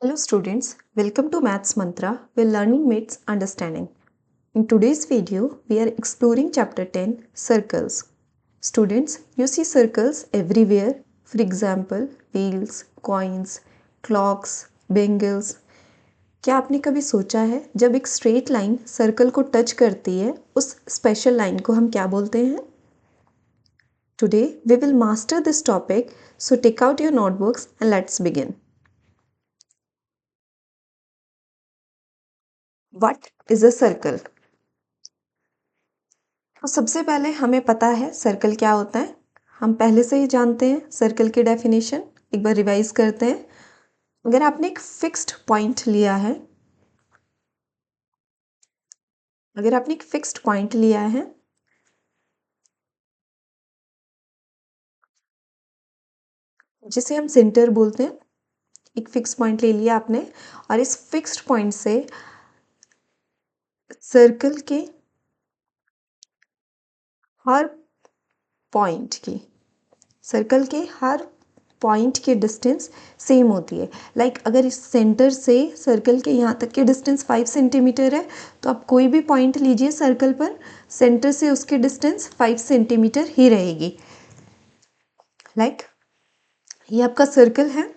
Hello students, welcome to Maths Mantra, where learning meets understanding. In today's video, we are exploring chapter 10, Circles. Students, you see circles everywhere. For example, wheels, coins, clocks, bangles. क्या आपने कभी सोचा है जब एक straight line circle को touch करती है उस स्पेशल लाइन को हम क्या बोलते हैं? Today we will master this topic, so take out your notebooks and let's begin. What is a circle? तो सबसे पहले हमें पता है सर्कल क्या होता है। हम पहले से ही जानते हैं सर्कल की डेफिनेशन। एक बार रिवाइज करते हैं। अगर आपने एक फिक्स्ड पॉइंट लिया है जिसे हम सेंटर बोलते हैं, एक फिक्स पॉइंट ले लिया आपने और इस फिक्स्ड पॉइंट से सर्कल के हर पॉइंट की डिस्टेंस सेम होती है। अगर इस सेंटर से सर्कल के यहाँ तक की डिस्टेंस 5 सेंटीमीटर है तो आप कोई भी पॉइंट लीजिए सर्कल पर, सेंटर से उसकी डिस्टेंस 5 सेंटीमीटर ही रहेगी। ये आपका सर्कल है,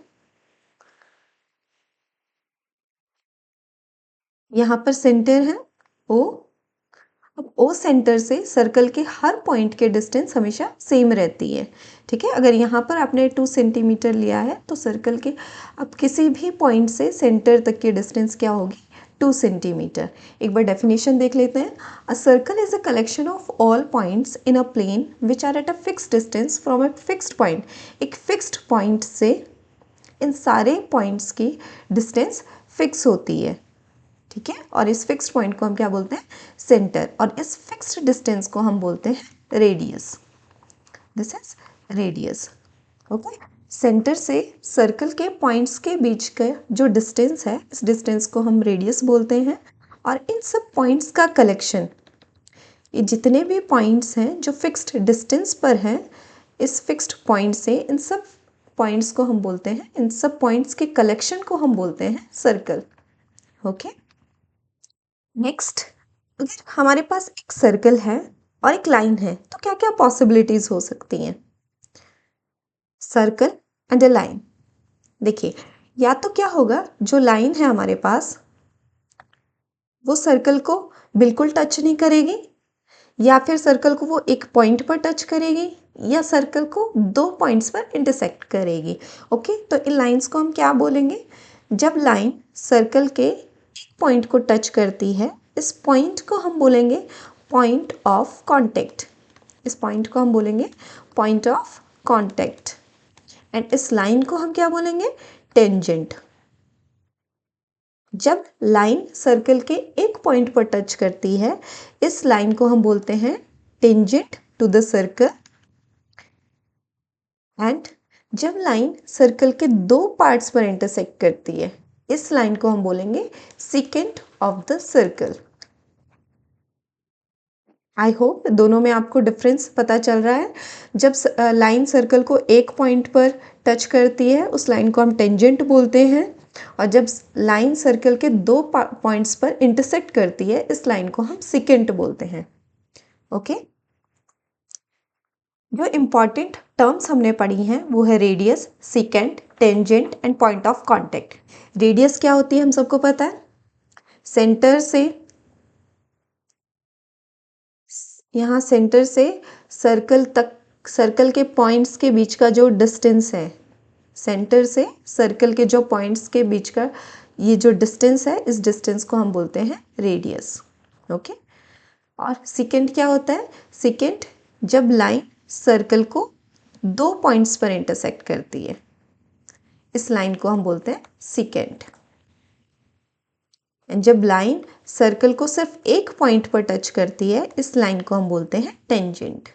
यहाँ पर सेंटर है O। अब O सेंटर से सर्कल के हर पॉइंट के डिस्टेंस हमेशा सेम रहती है। ठीक है, अगर यहाँ पर आपने 2 सेंटीमीटर लिया है तो सर्कल के अब किसी भी पॉइंट से सेंटर तक की डिस्टेंस क्या होगी? 2 सेंटीमीटर। एक बार डेफिनेशन देख लेते हैं। A circle is a collection of all points in a plane which are at a fixed distance from a fixed point. एक फिक्स्ड पॉइंट से इन सारे पॉइंट्स की डिस्टेंस फिक्स होती है। ठीक है, और इस फिक्स्ड पॉइंट को हम क्या बोलते हैं? सेंटर। और इस फिक्स्ड डिस्टेंस को हम बोलते हैं radius. This is radius. Okay, centre से सर्कल के पॉइंट्स के बीच का जो डिस्टेंस है, इस डिस्टेंस को हम रेडियस बोलते हैं। और इन सब पॉइंट्स का कलेक्शन, ये जितने भी पॉइंट्स हैं जो फिक्स्ड डिस्टेंस पर हैं, इस फिक्स्ड पॉइंट से इन सब पॉइंट्स को हम बोलते हैं, इन सब पॉइंट्स के कलेक्शन को हम बोलते हैं सर्कल। ओके, नेक्स्ट, अगर हमारे पास एक सर्कल है और एक लाइन है तो क्या क्या पॉसिबिलिटीज हो सकती हैं? Circle and a line. देखिए, या तो क्या होगा, जो लाइन है हमारे पास वो सर्कल को बिल्कुल टच नहीं करेगी, या फिर सर्कल को वो एक पॉइंट पर टच करेगी, या सर्कल को 2 पॉइंट्स पर इंटरसेक्ट करेगी। ओके, तो इन लाइंस को हम क्या बोलेंगे? जब लाइन सर्कल के एक पॉइंट को टच करती है, इस पॉइंट को हम बोलेंगे पॉइंट ऑफ कांटेक्ट। इस पॉइंट को हम बोलेंगे पॉइंट ऑफ कांटेक्ट। एंड इस लाइन को हम क्या बोलेंगे? टेंजेंट। जब लाइन सर्कल के एक पॉइंट पर टच करती है, इस लाइन को हम बोलते हैं tangent to the circle. And जब लाइन सर्कल के 2 पार्ट्स पर इंटरसेक्ट करती है, इस लाइन को हम बोलेंगे secant of the circle. I hope दोनों में आपको डिफरेंस पता चल रहा है। जब लाइन सर्कल को एक पॉइंट पर टच करती है, उस लाइन को हम टेंजेंट बोलते हैं। और जब लाइन सर्कल के 2 पॉइंट्स पर इंटरसेक्ट करती है, इस लाइन को हम सेकेंट बोलते हैं। ओके, जो इम्पॉर्टेंट टर्म्स हमने पढ़ी हैं वो है radius, secant, tangent and point of contact. Radius क्या होती है हम सबको पता है। सेंटर से, यहाँ सेंटर से सर्कल तक, सर्कल के पॉइंट्स के बीच का जो डिस्टेंस है, सेंटर से सर्कल के जो पॉइंट्स के बीच का ये जो डिस्टेंस है, इस डिस्टेंस को हम बोलते हैं रेडियस। ओके, और सेकेंड क्या होता है? सेकेंड जब लाइन सर्कल को 2 पॉइंट्स पर इंटरसेक्ट करती है, इस लाइन को हम बोलते हैं सेकेंड। जब लाइन सर्कल को सिर्फ एक पॉइंट पर टच करती है, इस लाइन को हम बोलते हैं टेंजेंट।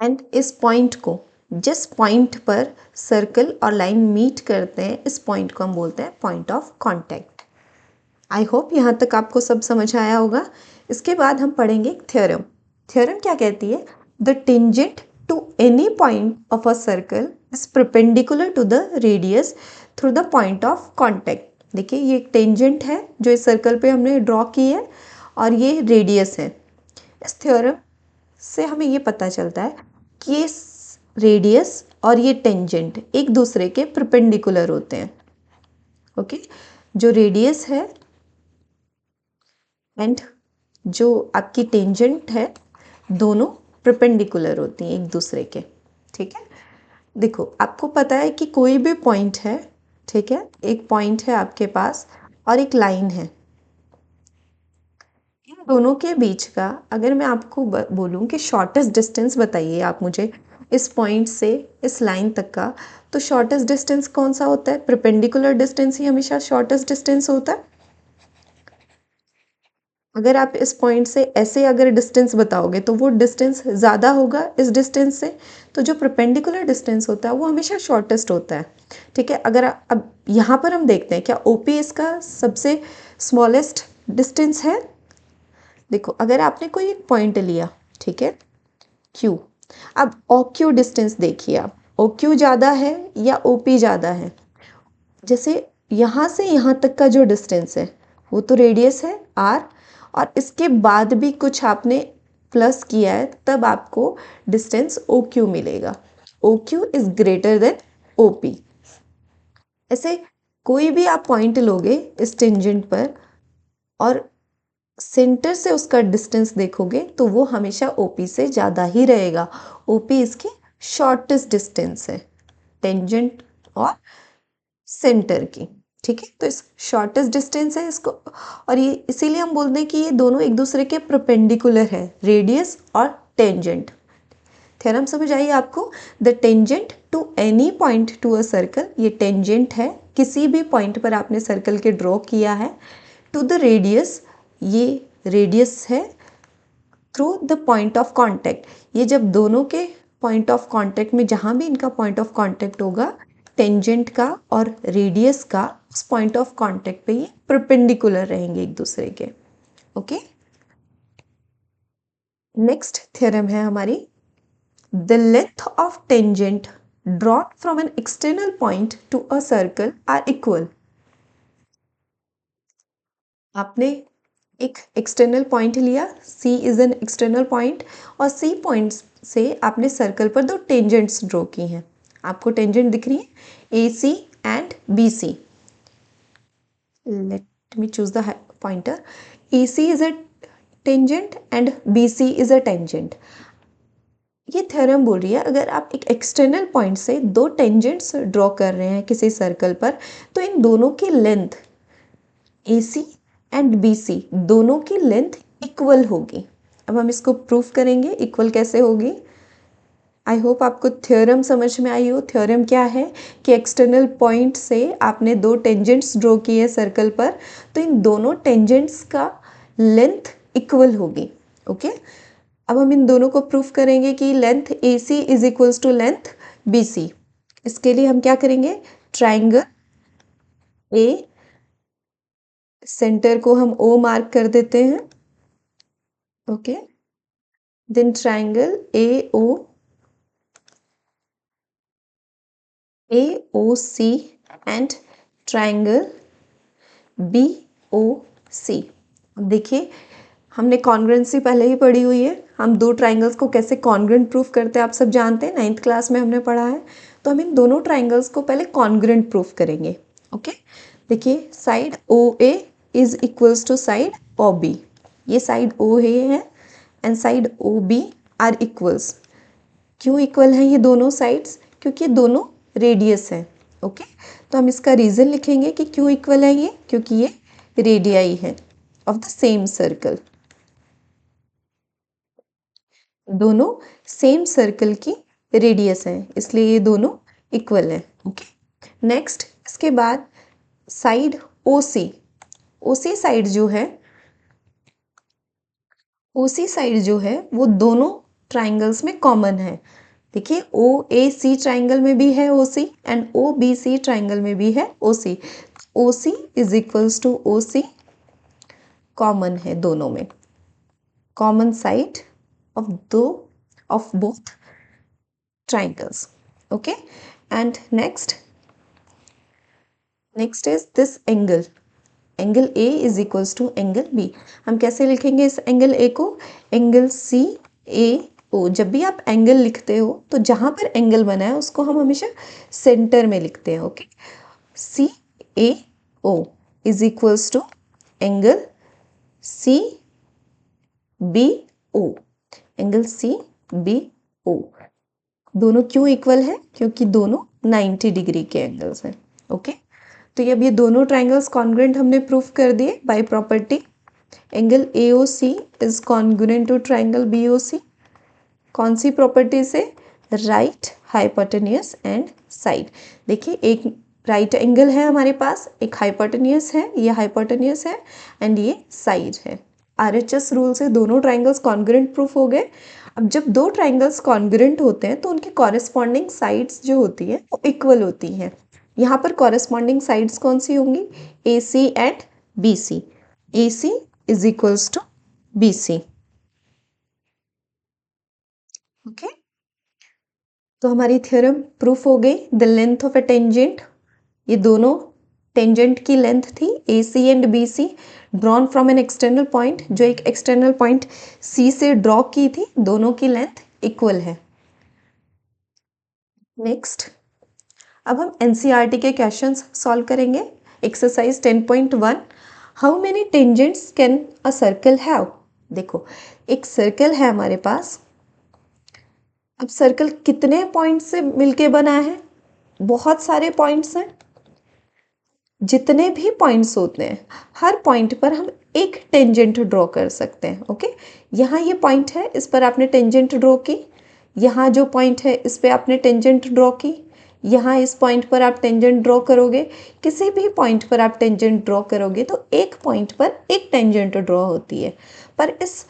एंड इस पॉइंट को, जिस पॉइंट पर सर्कल और लाइन मीट करते हैं, इस पॉइंट को हम बोलते हैं point of contact. I hope यहाँ तक आपको सब समझ आया होगा। इसके बाद हम पढ़ेंगे थ्योरम। थ्योरम क्या कहती है? The tangent to any point of a circle is perpendicular to the radius through the point of contact. देखिए ये एक टेंजेंट है जो इस सर्कल पे हमने ड्रॉ की है और ये रेडियस है। इस थ्योरम से हमें ये पता चलता है कि ये रेडियस और ये टेंजेंट एक दूसरे के परपेंडिकुलर होते हैं। ओके, जो रेडियस है एंड जो आपकी टेंजेंट है दोनों परपेंडिकुलर होती हैं एक दूसरे के। ठीक है, देखो आपको पता है कि कोई भी पॉइंट है, ठीक है, एक पॉइंट है आपके पास और एक लाइन है, इन दोनों के बीच का अगर मैं आपको बोलूं कि शॉर्टेस्ट डिस्टेंस बताइए आप मुझे इस पॉइंट से इस लाइन तक का, तो शॉर्टेस्ट डिस्टेंस कौन सा होता है? परपेंडिकुलर डिस्टेंस ही हमेशा शॉर्टेस्ट डिस्टेंस होता है। अगर आप इस पॉइंट से ऐसे अगर डिस्टेंस बताओगे तो वो डिस्टेंस ज़्यादा होगा इस डिस्टेंस से, तो जो परपेंडिकुलर डिस्टेंस होता है वो हमेशा शॉर्टेस्ट होता है। ठीक है, अगर अब यहाँ पर हम देखते हैं क्या ओपी इसका सबसे स्मॉलेस्ट डिस्टेंस है। देखो अगर आपने कोई एक पॉइंट लिया, ठीक है, क्यू, अब ओ क्यू डिस्टेंस देखिए आप, ओ क्यू ज़्यादा है या ओ पी ज़्यादा है? जैसे यहाँ से यहाँ तक का जो डिस्टेंस है वो तो रेडियस है आर, और इसके बाद भी कुछ आपने प्लस किया है तब आपको डिस्टेंस ओ क्यू मिलेगा। O Q is greater than O P. ऐसे कोई भी आप पॉइंट लोगे इस टेंजेंट पर और सेंटर से उसका डिस्टेंस देखोगे तो वो हमेशा ओपी से ज़्यादा ही रहेगा। ओपी इसकी शॉर्टेस्ट डिस्टेंस है टेंजेंट और सेंटर की। ठीक है, तो इस शॉर्टेस्ट डिस्टेंस है इसको, और ये इसीलिए हम बोलते हैं कि ये दोनों एक दूसरे के परपेंडिकुलर है, रेडियस और टेंजेंट। थ्योरम समझ आई आपको? The tangent to any point to a circle, ये टेंजेंट है किसी भी पॉइंट पर आपने सर्कल के ड्रॉ किया है, टू द रेडियस, ये रेडियस है, through the point of contact, ये जब दोनों के पॉइंट ऑफ कांटेक्ट में जहाँ भी इनका पॉइंट ऑफ कांटेक्ट होगा टेंजेंट का और रेडियस का, उस पॉइंट ऑफ कांटेक्ट पे ये परपेंडिकुलर रहेंगे एक दूसरे के। ओके, नेक्स्ट थ्योरम है हमारी, the length of tangent drawn from an external point to a circle are equal. आपने एक एक्सटर्नल पॉइंट लिया, C is an external point, और C पॉइंट से आपने सर्कल पर दो टेंजेंट्स ड्रॉ की हैं। आपको टेंजेंट दिख रही है AC and BC। Let me choose the pointer. AC is a tangent and BC is a tangent. ये थ्योरम बोल रही है अगर आप एक एक्सटर्नल पॉइंट से दो टेंजेंट्स ड्रॉ कर रहे हैं किसी सर्कल पर, तो इन दोनों की लेंथ AC एंड BC दोनों की लेंथ इक्वल होगी। अब हम इसको प्रूफ करेंगे इक्वल कैसे होगी। आई होप आपको थ्योरम समझ में आई हो। थ्योरम क्या है कि एक्सटर्नल पॉइंट से आपने दो टेंजेंट्स ड्रॉ किए सर्कल पर, तो इन दोनों टेंजेंट्स का लेंथ इक्वल होगी। ओके, अब हम इन दोनों को प्रूफ करेंगे कि length AC is equals to length BC। इसके लिए हम क्या करेंगे, ट्राइंगल A, सेंटर को हम O मार्क कर देते हैं। Okay, then triangle AOC and triangle BOC। देखिए हमने कॉन्ग्रुएंसी पहले ही पढ़ी हुई है, हम दो ट्राइंगल्स को कैसे कॉन्ग्रुएंट प्रूफ करते हैं आप सब जानते हैं, 9th क्लास में हमने पढ़ा है। तो हम इन दोनों ट्राइंगल्स को पहले कॉन्ग्रुएंट प्रूफ करेंगे। ओके, देखिए side OA is equals to side OB, ये साइड OA है and side OB are equals. क्यों इक्वल हैं ये दोनों साइड्स? क्योंकि ये दोनों रेडियस हैं। ओके, तो हम इसका रीज़न लिखेंगे कि क्यों इक्वल है ये, क्योंकि ये रेडियाई है ऑफ द सेम सर्कल, दोनों सेम सर्कल की रेडियस है इसलिए ये दोनों इक्वल है। ओके, नेक्स्ट इसके बाद साइड OC, OC साइड जो है, OC साइड जो है वो दोनों ट्राइंगल्स में कॉमन है। देखिए OAC ट्राइंगल में भी है OC एंड OBC ट्राइंगल में भी है OC। OC is equals to OC, common है दोनों में, common side of both triangles. Okay, and next is this angle A is equals to angle B. हम कैसे लिखेंगे इस एंगल ए को? Angle C A O. जब भी आप एंगल लिखते हो तो जहाँ पर एंगल बना है उसको हम हमेशा सेंटर में लिखते हैं। Okay, C A O is equals to angle C B O. Angle C B O दोनों क्यों इक्वल है? क्योंकि दोनों 90 डिग्री के एंगल्स हैं। ओके, तो अब ये दोनों ट्राइंगल्स कॉन्ग्रुएंट हमने प्रूफ कर दिए by property. Angle AOC is congruent to triangle BOC। कौन सी प्रॉपर्टी से? Right, hypotenuse and side. देखिए, एक राइट एंगल है हमारे पास, एक हाइपोटेन्यूस है, ये हाइपोटेन्यूस है एंड ये साइड है। RHS रूल से दोनों ट्राइंगल्स कॉन्ग्रुएंट प्रूफ हो गए। अब जब दो ट्राइंगल्स कॉन्ग्रुएंट होते हैं तो उनकी कॉरेस्पॉन्डिंग साइड्स जो होती हैं वो इक्वल होती हैं। यहाँ पर कॉरेस्पॉन्डिंग साइड्स कौन सी होंगी? AC and BC। AC is equals to BC। Okay, तो हमारी थ्योरम प्रूफ हो गई। The length of a tangent, ये दोनों टेंजेंट की लेंथ थी AC and BC, drawn from an external point, जो एक एक्सटर्नल पॉइंट C से ड्रॉ की थी, दोनों की लेंथ इक्वल है। नेक्स्ट, अब हम NCERT के क्वेश्चंस सॉल्व करेंगे। Exercise 10.1, how many tangents can a circle have? देखो, एक सर्कल है हमारे पास। अब सर्कल कितने पॉइंट से मिलके बना है? बहुत सारे पॉइंट्स हैं। जितने भी पॉइंट्स होते हैं हर पॉइंट पर हम एक टेंजेंट ड्रॉ कर सकते हैं। ओके, यहाँ ये पॉइंट है, इस पर आपने टेंजेंट ड्रॉ की। यहाँ जो पॉइंट है इस पर आपने टेंजेंट ड्रॉ की। यहाँ इस पॉइंट पर आप टेंजेंट ड्रॉ करोगे। किसी भी पॉइंट पर आप टेंजेंट ड्रॉ करोगे तो एक पॉइंट पर एक टेंजेंट ड्रॉ होती है। पर इस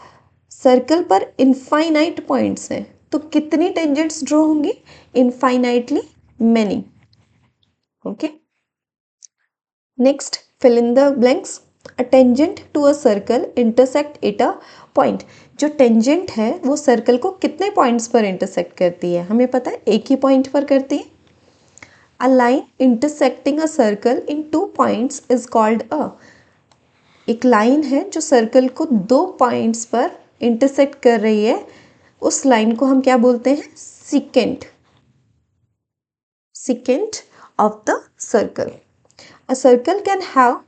सर्कल पर इनफाइनाइट पॉइंट्स हैं, तो कितनी टेंजेंट्स ड्रॉ होंगी? Infinitely many. Okay, next, fill in the blanks. A tangent to a circle intersect at a point. जो टेंजेंट है वो सर्कल को कितने पॉइंट्स पर इंटरसेक्ट करती है? हमें पता है एक ही पॉइंट पर करती है। A line intersecting a circle in 2 points is called a, एक लाइन है जो सर्कल को 2 पॉइंट्स पर इंटरसेक्ट कर रही है, उस लाइन को हम क्या बोलते हैं? Secant of the circle. A circle can have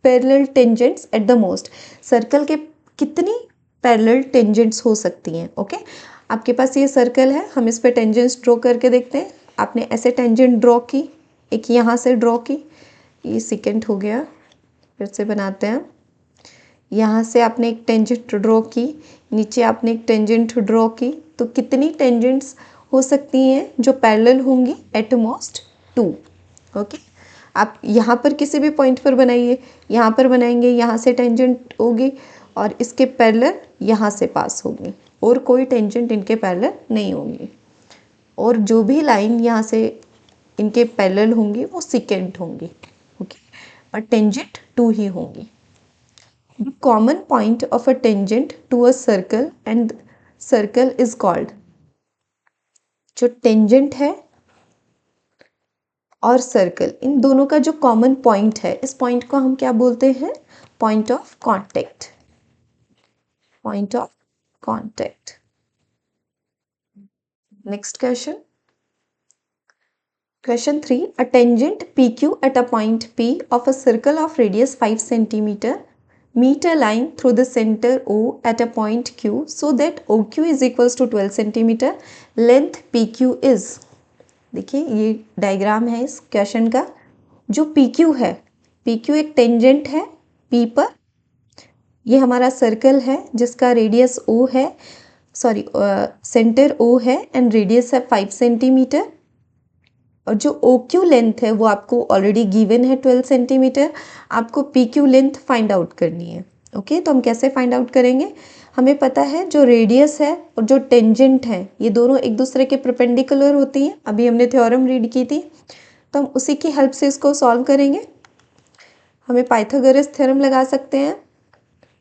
parallel tangents at the most. Circle के कितनी पैरेलल टेंजेंट्स हो सकती हैं? ओके, आपके पास ये सर्कल है, हम इस पे टेंजेंट्स ड्रॉ करके देखते हैं। आपने ऐसे टेंजेंट ड्रॉ की, एक यहाँ से ड्रॉ की, ये सेकेंड हो गया। फिर से बनाते हैं। यहाँ से आपने एक टेंजेंट ड्रॉ की, नीचे आपने एक टेंजेंट ड्रॉ की, तो कितनी टेंजेंट्स हो सकती हैं जो पैरेलल होंगी? At most 2। ओके, आप यहाँ पर किसी भी पॉइंट पर बनाइए, यहाँ पर बनाएंगे, यहाँ से टेंजेंट होगी और इसके पैरेलल यहाँ से पास होगी, और कोई टेंजेंट इनके पैरेलल नहीं होंगी, और जो भी लाइन यहाँ से इनके पैरेलल होंगी वो सेकेंट होंगी। ओके, और टेंजेंट 2 ही होंगी। The common point of a tangent to a circle and circle is called, जो टेंजेंट है और सर्कल, इन दोनों का जो कॉमन पॉइंट है, इस पॉइंट को हम क्या बोलते हैं? Point of contact. Point of contact. Next question, question 3, a tangent PQ at a point P of a circle of radius 5 cm meet a line through the center O at a point Q so that OQ is equals to 12 cm. Length PQ is, देखिए ये diagram है इस question का। जो PQ है, PQ एक tangent है P पर। ये हमारा सर्कल है जिसका रेडियस O है, सॉरी सेंटर O है एंड रेडियस है 5 सेंटीमीटर, और जो OQ लेंथ है वो आपको ऑलरेडी गिवन है 12 सेंटीमीटर। आपको PQ लेंथ फाइंड आउट करनी है। ओके, तो हम कैसे फाइंड आउट करेंगे? हमें पता है जो रेडियस है और जो टेंजेंट है ये दोनों एक दूसरे के परपेंडिकुलर होती हैं। अभी हमने थ्योरम रीड की थी, तो हम उसी की हेल्प से इसको सॉल्व करेंगे। हमें पाइथागोरस थ्योरम लगा सकते हैं,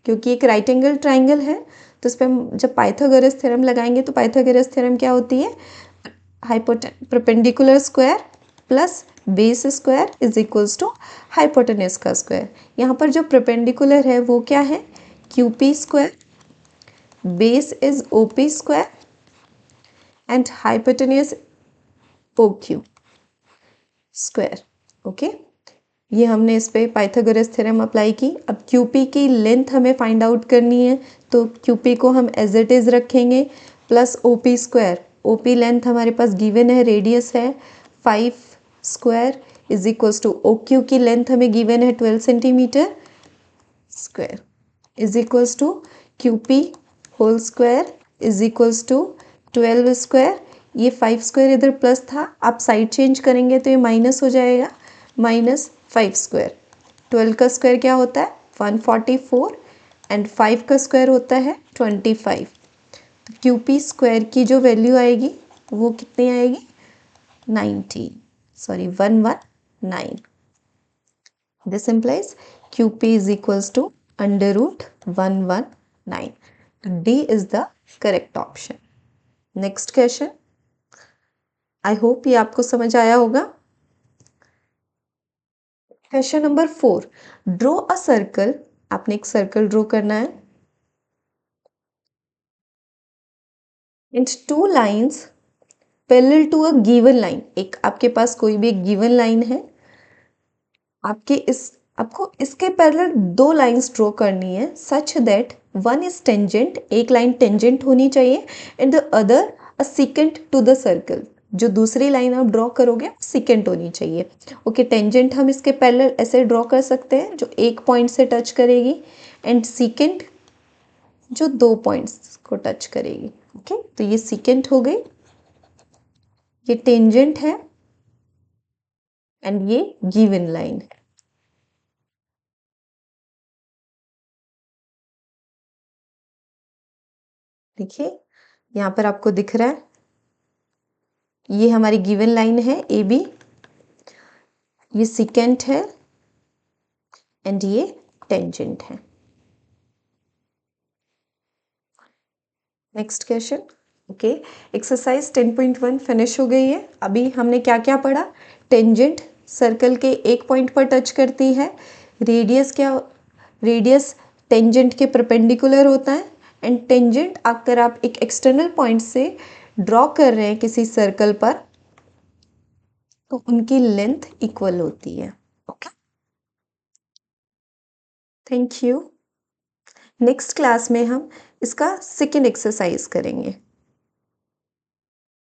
क्योंकि एक राइट एंगल ट्राइंगल है, तो इस पर हम जब पाइथागोरस थ्योरम लगाएंगे तो पाइथागोरस थ्योरम क्या होती है? Perpendicular square plus base square is equals to hypotenuse का स्क्वायर। यहाँ पर जो परपेंडिकुलर है वो क्या है, Q P square, base is O P square and hypotenuse O Q square. Okay, ये हमने इस पे पाइथागोरस थ्योरम अप्लाई की। अब QP की लेंथ हमें फाइंड आउट करनी है, तो QP को हम एज इट इज़ रखेंगे plus OP square. OP length हमारे पास गिवन है, रेडियस है 5 square is equals to OQ की लेंथ हमें गिवन है 12 centimetre square is equals to QP whole square is equals to 12 square. ये 5 स्क्वायर इधर प्लस था, आप साइड चेंज करेंगे तो ये माइनस हो जाएगा, माइनस 5 स्क्वायर। 12 का स्क्वायर क्या होता है 144 एंड 5 का स्क्वायर होता है 25। तो QP स्क्वायर की जो वैल्यू आएगी वो कितनी आएगी 19, sorry 119। This implies QP is equals to under root 119. D is the correct option. Next question. I hope ये आपको समझ आया होगा। Question number 4, draw a circle. आपने एक सर्कल ड्रॉ करना है इन 2 lines parallel to a given line. एक आपके पास कोई भी एक गिवन लाइन है, आपको इसके पैरेलल 2 लाइंस ड्रॉ करनी है such that one is tangent, एक लाइन टेंजेंट होनी चाहिए and the other a secant to the circle. जो दूसरी लाइन आप ड्रॉ करोगे सीकेंट होनी चाहिए। ओके, टेंजेंट हम इसके पैरेलल ऐसे ड्रॉ कर सकते हैं जो एक पॉइंट से टच करेगी एंड सीकेंट जो 2 पॉइंट्स को टच करेगी। ओके, तो ये सीकेंट हो गई, ये टेंजेंट है एंड ये गिवन लाइन है। देखिए यहाँ पर आपको दिख रहा है, ये हमारी गिवन लाइन है AB, ये सीकेंट है एंड ये टेंजेंट है। Next question. Okay, exercise 10.1 finish हो गई है। अभी हमने क्या क्या पढ़ा, टेंजेंट सर्कल के एक पॉइंट पर टच करती है, रेडियस रेडियस टेंजेंट के परपेंडिकुलर होता है एंड टेंजेंट अगर आप एक एक्सटर्नल पॉइंट से ड्रॉ कर रहे हैं किसी सर्कल पर तो उनकी लेंथ इक्वल होती है। Okay, thank you. Next class में हम इसका सेकेंड एक्सरसाइज करेंगे।